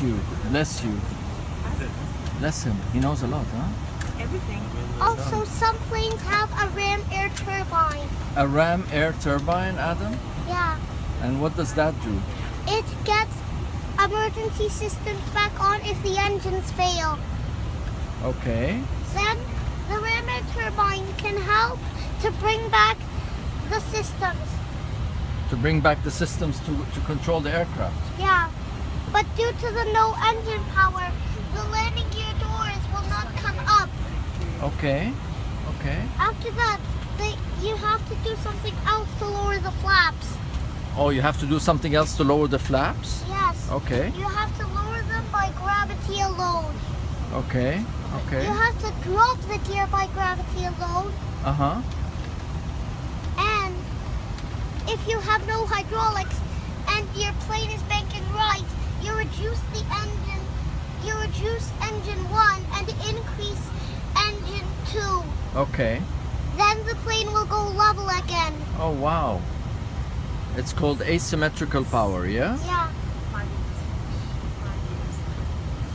you. Bless you. Bless him. He knows a lot, huh? Everything. Also, some planes have a ram air turbine. A ram air turbine, Adam? Yeah. And what does that do? It gets emergency systems back on if the engines fail. Okay. Then the ram air turbine can help to bring back the systems. To bring back the systems to control the aircraft. Yeah. But due to the no engine power, the landing gear doors will not come up. Okay. Okay. After that, you have to do something else to lower the flaps. Oh, you have to do something else to lower the flaps? Yes. Okay. You have to lower them by gravity alone. Okay. Okay. You have to drop the gear by gravity alone. Uh-huh. And if you have no hydraulics and your plane is banking right, you reduce the engine. You reduce engine 1 and increase engine 2. Okay. Then the plane will go level again. Oh, wow. It's called asymmetrical power, yeah? Yeah.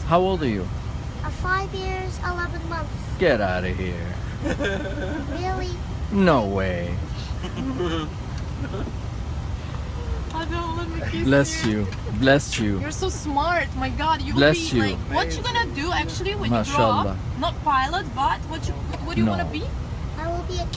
How old are you? 5 years, 11 months. Get out of here. Really? No way. I don't let me kiss Bless you. Bless you. You're so smart. My God, you Bless will be you. like. What you gonna do actually when you grow Mashallah. up? Not pilot, but what do you No. wanna be? I will be a